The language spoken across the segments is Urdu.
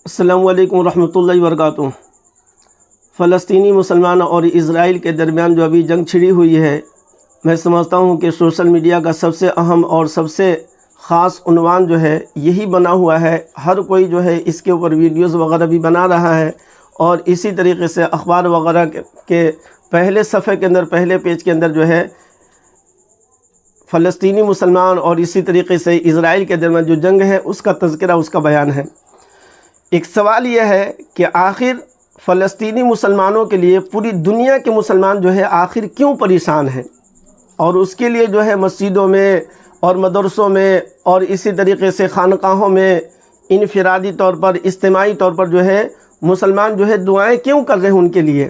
السلام علیکم ورحمۃ اللہ وبرکاتہ۔ فلسطینی مسلمانوں اور اسرائیل کے درمیان جو ابھی جنگ چھڑی ہوئی ہے، میں سمجھتا ہوں کہ سوشل میڈیا کا سب سے اہم اور سب سے خاص عنوان جو ہے یہی بنا ہوا ہے۔ ہر کوئی جو ہے اس کے اوپر ویڈیوز وغیرہ بھی بنا رہا ہے، اور اسی طریقے سے اخبار وغیرہ کے پہلے صفحے کے اندر، پہلے پیج کے اندر جو ہے فلسطینی مسلمان اور اسی طریقے سے اسرائیل کے درمیان جو جنگ ہے اس کا تذکرہ، اس کا بیان ہے۔ ایک سوال یہ ہے کہ آخر فلسطینی مسلمانوں کے لیے پوری دنیا کے مسلمان جو ہے آخر کیوں پریشان ہیں، اور اس کے لیے جو ہے مسجدوں میں اور مدرسوں میں اور اسی طریقے سے خانقاہوں میں انفرادی طور پر، اجتماعی طور پر جو ہے مسلمان جو ہے دعائیں کیوں کر رہے ہیں ان کے لیے؟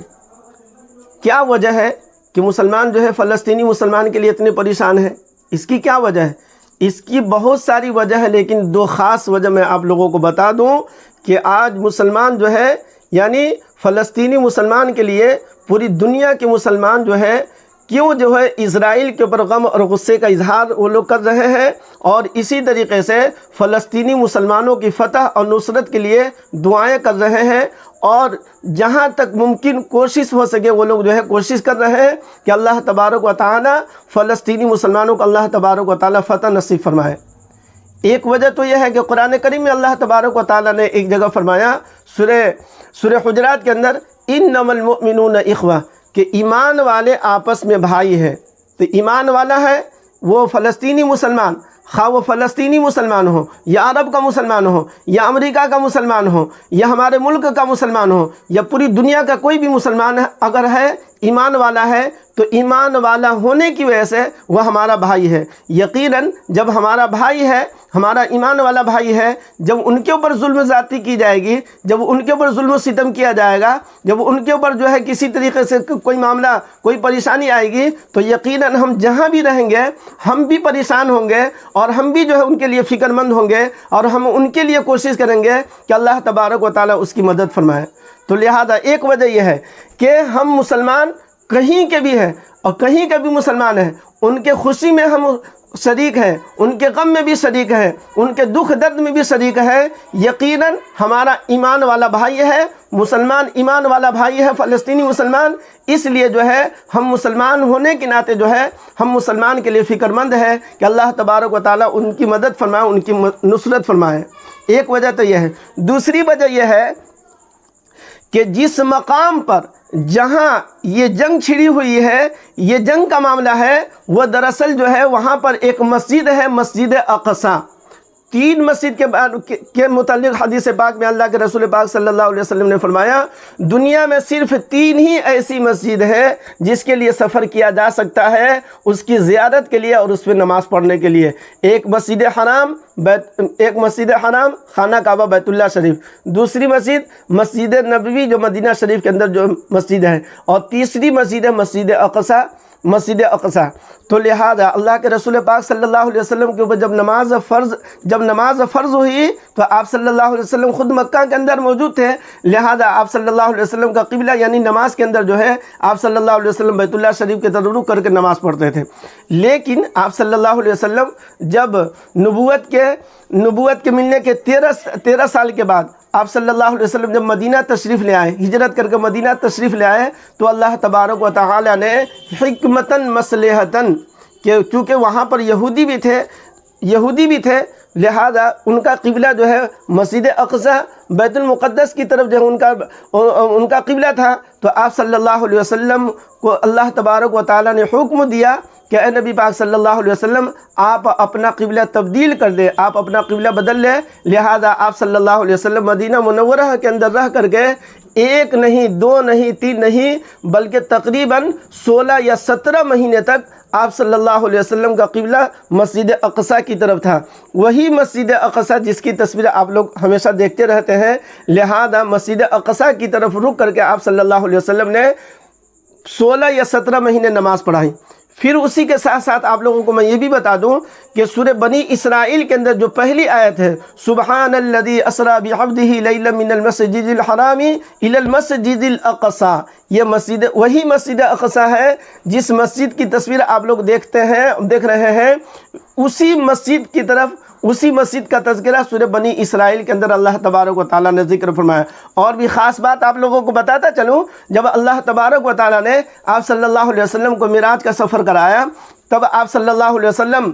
کیا وجہ ہے کہ مسلمان جو ہے فلسطینی مسلمان کے لیے اتنے پریشان ہیں؟ اس کی کیا وجہ ہے؟ اس کی بہت ساری وجہ ہے، لیکن دو خاص وجہ میں آپ لوگوں کو بتا دوں کہ آج مسلمان جو ہے، یعنی فلسطینی مسلمان کے لیے پوری دنیا کے مسلمان جو ہے کیوں جو ہے اسرائیل کے اوپر غم اور غصے کا اظہار وہ لوگ کر رہے ہیں، اور اسی طریقے سے فلسطینی مسلمانوں کی فتح اور نصرت کے لیے دعائیں کر رہے ہیں، اور جہاں تک ممکن کوشش ہو سکے وہ لوگ جو ہے کوشش کر رہے ہیں کہ اللہ تبارک و تعالی فلسطینی مسلمانوں کو اللہ تبارک و تعالی فتح نصیب فرمائے۔ ایک وجہ تو یہ ہے کہ قرآن کریم میں اللہ تبارک و تعالی نے ایک جگہ فرمایا سورہ حجرات کے اندر، انما المؤمنون اخوہ، کہ ایمان والے آپس میں بھائی ہیں۔ تو ایمان والا ہے وہ فلسطینی مسلمان، خواہ وہ فلسطینی مسلمان ہو یا عرب کا مسلمان ہو یا امریکہ کا مسلمان ہو یا ہمارے ملک کا مسلمان ہو یا پوری دنیا کا کوئی بھی مسلمان اگر ہے، ایمان والا ہے، تو ایمان والا ہونے کی وجہ سے وہ ہمارا بھائی ہے۔ یقیناً جب ہمارا بھائی ہے، ہمارا ایمان والا بھائی ہے، جب ان کے اوپر ظلم زیادتی کی جائے گی، جب ان کے اوپر ظلم و ستم کیا جائے گا، جب ان کے اوپر جو ہے کسی طریقے سے کوئی معاملہ، کوئی پریشانی آئے گی، تو یقیناً ہم جہاں بھی رہیں گے ہم بھی پریشان ہوں گے، اور ہم بھی جو ہے ان کے لیے فکر مند ہوں گے، اور ہم ان کے لیے کوشش کریں گے کہ اللہ تبارک و تعالیٰ اس کی مدد فرمائے۔ تو لہذا ایک وجہ یہ ہے کہ ہم مسلمان کہیں کے بھی ہیں اور کہیں کے بھی مسلمان ہیں، ان کے خوشی میں ہم شریک ہیں، ان کے غم میں بھی شریک ہیں، ان کے دکھ درد میں بھی شریک ہے۔ یقیناً ہمارا ایمان والا بھائی ہے، مسلمان ایمان والا بھائی ہے فلسطینی مسلمان، اس لیے جو ہے ہم مسلمان ہونے کے ناطے جو ہے ہم مسلمان کے لیے فکر مند ہے کہ اللہ تبارک و تعالیٰ ان کی مدد فرمائے، ان کی نصرت فرمائے۔ ایک وجہ تو یہ ہے۔ دوسری وجہ یہ ہے کہ جس مقام پر جہاں یہ جنگ چھڑی ہوئی ہے، یہ جنگ کا معاملہ ہے، وہ دراصل جو ہے وہاں پر ایک مسجد ہے، مسجد اقصی۔ تین مسجد کے متعلق حدیث پاک میں اللہ کے رسول پاک صلی اللہ علیہ وسلم نے فرمایا، دنیا میں صرف تین ہی ایسی مسجد ہے جس کے لیے سفر کیا جا سکتا ہے اس کی زیارت کے لیے اور اس پہ نماز پڑھنے کے لیے۔ ایک مسجد حرام خانہ کعبہ بیت اللہ شریف، دوسری مسجد نبوی جو مدینہ شریف کے اندر جو مسجد ہے، اور تیسری مسجد ہے مسجد اقصی۔ تو لہذا اللہ کے رسول پاک صلی اللہ علیہ وسلم کے اوپر جب نماز فرض ہوئی تو آپ صلی اللہ علیہ وسلم خود مکہ کے اندر موجود تھے، لہذا آپ صلی اللہ علیہ وسلم کا قبلہ یعنی نماز کے اندر جو ہے آپ صلی اللہ علیہ وسلم بیت اللہ شریف کے طرف رخ کر کے نماز پڑھتے تھے۔ لیکن آپ صلی اللہ علیہ وسلم جب نبوت کے ملنے کے 13 سال کے بعد آپ صلی اللہ علیہ وسلم جب مدینہ تشریف لے آئے، ہجرت کر کے مدینہ تشریف لے آئے، تو اللہ تبارک و تعالی نے حکمتاً مصلحتاً، کہ چونکہ وہاں پر یہودی بھی تھے لہذا ان کا قبلہ جو ہے مسجد اقصی بیت المقدس کی طرف جو ہے ان کا قبلہ تھا، تو آپ صلی اللہ علیہ وسلم کو اللہ تبارک و تعالی نے حکم دیا کہ اے نبی پاک صلی اللہ علیہ وسلم آپ اپنا قبلہ تبدیل کر دیں، آپ اپنا قبلہ بدل لیں۔ لہذا آپ صلی اللہ علیہ وسلم مدینہ منورہ کے اندر رہ کر کے ایک نہیں، دو نہیں، تین نہیں، بلکہ تقریباً 16 یا 17 مہینے تک آپ صلی اللہ علیہ وسلم کا قبلہ مسجد اقصی کی طرف تھا۔ وہی مسجد اقصی جس کی تصویر آپ لوگ ہمیشہ دیکھتے رہتے ہیں، لہذا مسجد اقصی کی طرف رخ کر کے آپ صلی اللہ علیہ وسلم نے 16 یا 17 مہینے نماز پڑھائی۔ پھر اسی کے ساتھ ساتھ آپ لوگوں کو میں یہ بھی بتا دوں کہ سورہ بنی اسرائیل کے اندر جو پہلی آیت ہے، سبحان الذی اسری بعبدہ لیلا من المسجد الحرام الی المسجد الاقصی، یہ وہی مسجد اقصی ہے جس مسجد کی تصویر آپ لوگ دیکھ رہے ہیں، اسی مسجد کی طرف اسی مسجد کا تذکرہ سورہ بنی اسرائیل کے اندر اللہ تبارک و تعالیٰ نے ذکر فرمایا۔ اور بھی خاص بات آپ لوگوں کو بتاتا چلوں، جب اللہ تبارک و تعالیٰ نے آپ صلی اللہ علیہ وسلم کو معراج کا سفر کرایا، تب آپ صلی اللہ علیہ وسلم،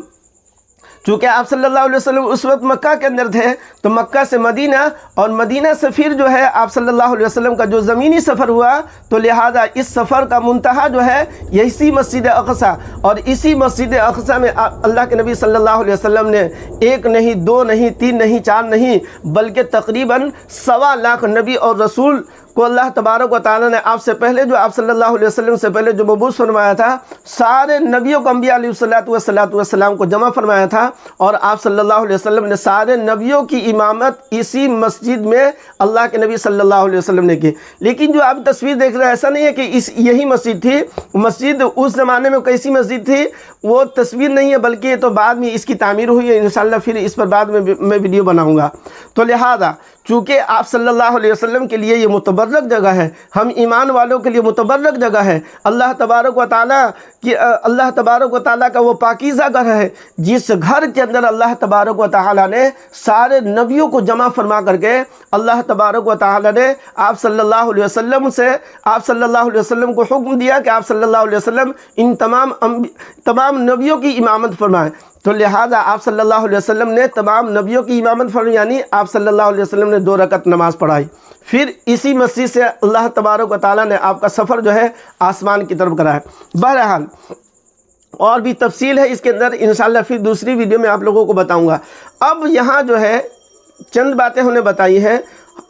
چونکہ آپ صلی اللہ علیہ وسلم اس وقت مکہ کے اندر تھے، تو مکہ سے مدینہ اور مدینہ سے پھر جو ہے آپ صلی اللہ علیہ وسلم کا جو زمینی سفر ہوا، تو لہٰذا اس سفر کا منتہا جو ہے یہی مسجد اقصیٰ، اور اسی مسجد اقصیٰ میں اللہ کے نبی صلی اللہ علیہ وسلم نے ایک نہیں، دو نہیں، تین نہیں، چار نہیں، بلکہ تقریباً 1.25 لاکھ نبی اور رسول کو اللہ تبارک و تعالیٰ نے آپ سے پہلے، جو آپ صلی اللہ علیہ وسلم سے پہلے جو مبعوث فرمایا تھا، سارے نبیوں کو، انبیاء علیہ السلام کو جمع فرمایا تھا، اور آپ صلی اللہ علیہ وسلم نے سارے نبیوں کی امامت اسی مسجد میں اللہ کے نبی صلی اللہ علیہ وسلم نے کی۔ لیکن جو آپ تصویر دیکھ رہے ہیں، ایسا نہیں ہے کہ یہی مسجد تھی، مسجد اس زمانے میں کیسی مسجد تھی وہ تصویر نہیں ہے، بلکہ یہ تو بعد میں اس کی تعمیر ہوئی ہے، انشاءاللہ پھر اس پر بعد میں ویڈیو بناؤں گا۔ تو لہذا چونکہ آپ صلی اللہ علیہ وسلم کے لیے یہ متبرک جگہ ہے، ہم ایمان والوں کے لیے متبرک جگہ ہے، اللہ تبارک و تعالیٰ کا وہ پاکیزہ گھر ہے، جس گھر کے اندر اللہ تبارک و تعالیٰ نے سارے نبیوں کو جمع فرما کر کے اللہ تبارک و تعالیٰ نے آپ صلی اللہ علیہ وسلم کو حکم دیا کہ آپ صلی اللہ علیہ وسلم ان تمام نبیوں کی امامت فرمائیں۔ تو لہٰذا آپ صلی اللہ علیہ وسلم نے تمام نبیوں کی امامت فرمائی، یعنی آپ صلی اللہ علیہ وسلم نے 2 رکعت نماز پڑھائی۔ پھر اسی مسجد سے اللہ تبارک و تعالیٰ نے آپ کا سفر جو ہے آسمان کی طرف کرایا۔ بہرحال اور بھی تفصیل ہے اس کے اندر، انشاءاللہ پھر دوسری ویڈیو میں آپ لوگوں کو بتاؤں گا۔ اب یہاں جو ہے چند باتیں ہم نے بتائی ہیں،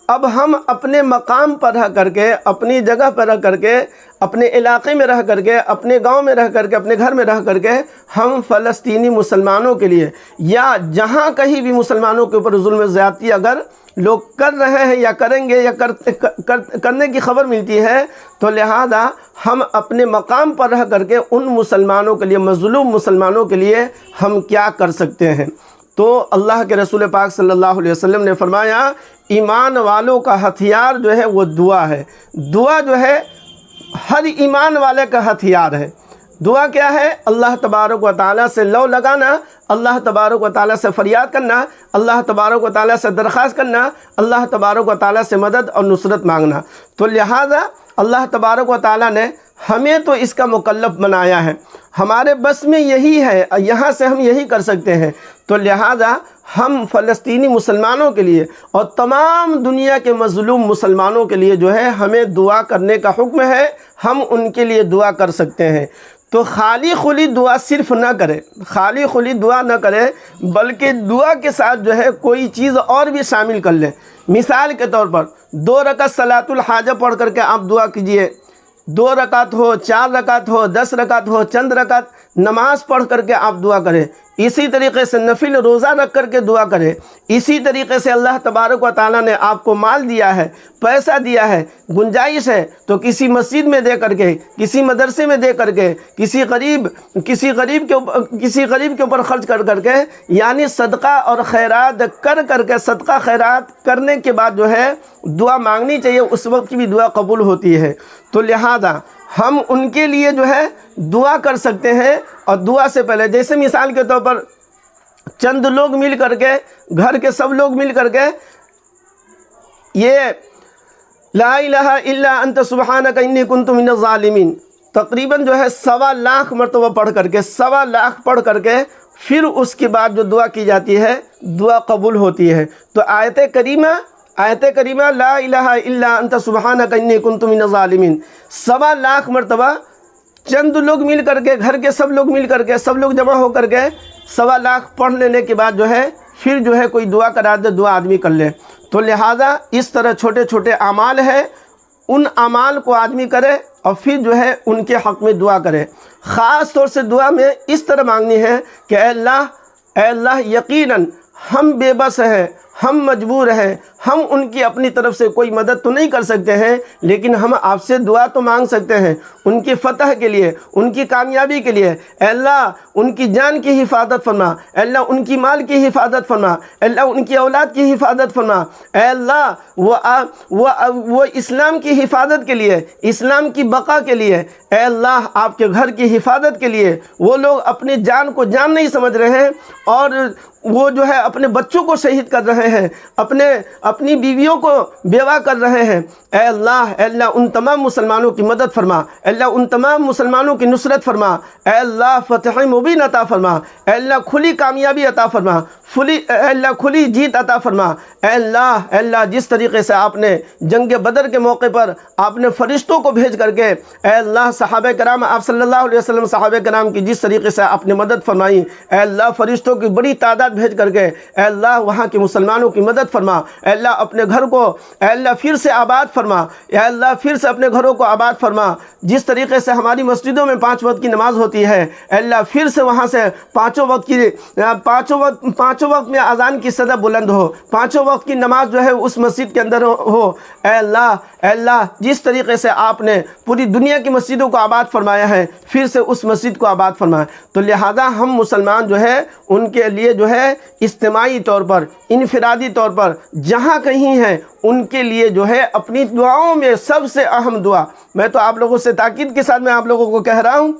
اب ہم اپنے مقام پر رہ کر کے، اپنی جگہ پر رہ کر کے، اپنے علاقے میں رہ کر کے، اپنے گاؤں میں رہ کر کے، اپنے گھر میں رہ کر کے، ہم فلسطینی مسلمانوں کے لیے، یا جہاں کہیں بھی مسلمانوں کے اوپر ظلم و زیادتی اگر لوگ کر رہے ہیں یا کریں گے یا کرنے کی خبر ملتی ہے، تو لہذا ہم اپنے مقام پر رہ کر کے ان مسلمانوں کے لیے، مظلوم مسلمانوں کے لیے ہم کیا کر سکتے ہیں؟ تو اللہ کے رسول پاک صلی اللہ علیہ وسلم نے فرمایا، ایمان والوں کا ہتھیار جو ہے وہ دعا ہے۔ دعا جو ہے ہر ایمان والے کا ہتھیار ہے۔ دعا کیا ہے؟ اللہ تبارک و تعالیٰ سے لو لگانا، اللہ تبارک و تعالیٰ سے فریاد کرنا، اللہ تبارک و تعالیٰ سے درخواست کرنا، اللہ تبارک و تعالیٰ سے مدد اور نصرت مانگنا۔ تو لہٰذا اللہ تبارک و تعالیٰ نے ہمیں تو اس کا مکلف بنایا ہے، ہمارے بس میں یہی ہے، یہاں سے ہم یہی کر سکتے ہیں۔ تو لہٰذا ہم فلسطینی مسلمانوں کے لیے اور تمام دنیا کے مظلوم مسلمانوں کے لیے جو ہے ہمیں دعا کرنے کا حکم ہے، ہم ان کے لیے دعا کر سکتے ہیں۔ تو خالی خلی دعا صرف نہ کرے، خالی خلی دعا نہ کرے، بلکہ دعا کے ساتھ جو ہے کوئی چیز اور بھی شامل کر لیں۔ مثال کے طور پر 2 رکعت صلاۃ الحاجہ پڑھ کر کے آپ دعا کیجئے، 2 رکعت ہو، 4 رکعت ہو، 10 رکعت ہو، چند رکعت نماز پڑھ کر کے آپ دعا کریں۔ اسی طریقے سے نفل روزہ رکھ کر کے دعا کریں۔ اسی طریقے سے اللہ تبارک و تعالیٰ نے آپ کو مال دیا ہے، پیسہ دیا ہے، گنجائش ہے، تو کسی مسجد میں دے کر کے، کسی مدرسے میں دے کر کے، کسی غریب کے اوپر خرچ کر کے، یعنی صدقہ اور خیرات کر کے، صدقہ خیرات کرنے کے بعد جو ہے دعا مانگنی چاہیے، اس وقت کی بھی دعا قبول ہوتی ہے۔ تو لہذا ہم ان کے لیے جو ہے دعا کر سکتے ہیں، اور دعا سے پہلے جیسے مثال کے طور پر چند لوگ مل کر کے، گھر کے سب لوگ مل کر کے یہ لا الہ الا انت سبحانک انی کنت من الظالمین تقریباً جو ہے 1.25 لاکھ مرتبہ پڑھ کر کے، 1.25 لاکھ پڑھ کر کے، پھر اس کے بعد جو دعا کی جاتی ہے دعا قبول ہوتی ہے۔ تو آیت کریمہ لا الہ الا انت سبحانک انی کنت من الظالمین 1.25 لاکھ مرتبہ چند لوگ مل کر کے، گھر کے سب لوگ مل کر کے، سب لوگ جمع ہو کر کے 1.25 لاکھ پڑھ لینے کے بعد جو ہے پھر جو ہے کوئی دعا کرا دے، دعا آدمی کر لے۔ تو لہٰذا اس طرح چھوٹے چھوٹے اعمال ہیں، ان اعمال کو آدمی کرے اور پھر جو ہے ان کے حق میں دعا کرے۔ خاص طور سے دعا میں اس طرح مانگنی ہے کہ اے اللہ یقیناً ہم بے بس ہیں، ہم مجبور ہیں، ہم ان کی اپنی طرف سے کوئی مدد تو نہیں کر سکتے ہیں، لیکن ہم آپ سے دعا تو مانگ سکتے ہیں ان کی فتح کے لیے، ان کی کامیابی کے لیے۔ اے اللہ ان کی جان کی حفاظت فرما، اے اللہ ان کی مال کی حفاظت فرما، اے اللہ ان کی اولاد کی حفاظت فرما۔ اے اللہ وہ اسلام کی حفاظت کے لیے، اسلام کی بقا کے لیے، اے اللہ آپ کے گھر کی حفاظت کے لیے وہ لوگ اپنی جان کو جان نہیں سمجھ رہے ہیں اور وہ جو ہے اپنے بچوں کو شہید کر رہے ہیں، اپنی بیویوں کو بیوہ کر رہے ہیں۔ اے اللہ ان تمام مسلمانوں کی مدد فرما، اے اللہ ان تمام مسلمانوں کی نصرت فرما، اے اللہ فتح مبین عطا فرما، اے اللہ کھلی کامیابی عطا فرما، اے اللہ کھلی جیت عطا فرما۔ اے اللہ جس طریقے سے آپ نے جنگ بدر کے موقع پر آپ نے فرشتوں کو بھیج کر کے، اے اللہ صحابہ کرام آپ صلی اللہ علیہ وسلم صحابہ کرام کی جس طریقے سے آپ نے مدد فرمائی، اے اللہ فرشتوں کی بڑی تعداد بھیج کر کے اے اللہ وہاں کے مسلمانوں کی مدد فرما۔ اے اللہ اپنے گھر کو اے اللہ پھر سے آباد فرما، اے اللہ پھر سے اپنے گھروں کو آباد فرما۔ جس طریقے سے ہماری مسجدوں میں 5 وقت کی نماز ہوتی ہے، اے اللہ پھر سے وہاں سے پانچوں وقت میں اذان کی صدا بلند ہو، 5 وقت کی نماز جو ہے اس مسجد کے اندر ہو۔ اے اللہ جس طریقے سے آپ نے پوری دنیا کی مسجدوں کو آباد فرمایا ہے، پھر سے اس مسجد کو آباد فرمایا۔ تو لہذا ہم مسلمان جو ہے ان کے لیے جو ہے اجتماعی طور پر، انفرادی طور پر جہاں کہیں ہیں ان کے لیے جو ہے اپنی دعاؤں میں سب سے اہم دعا، میں تو آپ لوگوں سے تاکید کے ساتھ میں آپ لوگوں کو کہہ رہا ہوں،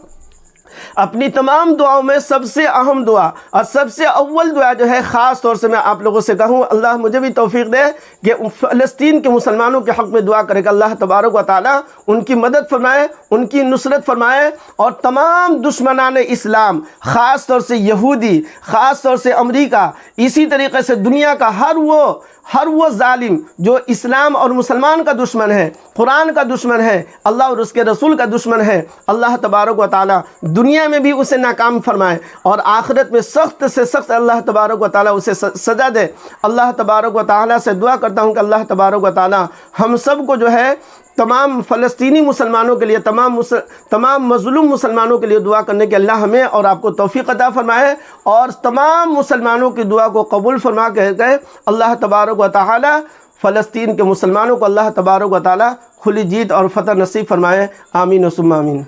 اپنی تمام دعاؤں میں سب سے اہم دعا اور سب سے اول دعا جو ہے خاص طور سے میں آپ لوگوں سے کہوں، اللہ مجھے بھی توفیق دے کہ فلسطین کے مسلمانوں کے حق میں دعا کرے کہ اللہ تبارک و تعالی ان کی مدد فرمائے، ان کی نصرت فرمائے، اور تمام دشمنان اسلام، خاص طور سے یہودی، خاص طور سے امریکہ، اسی طریقے سے دنیا کا ہر وہ ظالم جو اسلام اور مسلمان کا دشمن ہے، قرآن کا دشمن ہے، اللہ اور اس کے رسول کا دشمن ہے، اللہ تبارک و تعالی دنیا میں بھی اسے ناکام فرمائے اور آخرت میں سخت سے سخت اللہ تبارک و تعالی اسے سزا دے۔ اللہ تبارک و تعالی سے دعا کرتا ہوں کہ اللہ تبارک و تعالی ہم سب کو جو ہے تمام فلسطینی مسلمانوں کے لیے، تمام مظلوم مسلمانوں کے لیے دعا کرنے کے اللہ ہمیں اور آپ کو توفیق عطا فرمائے، اور تمام مسلمانوں کی دعا کو قبول فرما کے اللہ تبارک و تعالی فلسطین کے مسلمانوں کو اللہ تبارک و تعالی کھلی جیت اور فتح نصیب فرمائے۔ آمین و ثم آمین۔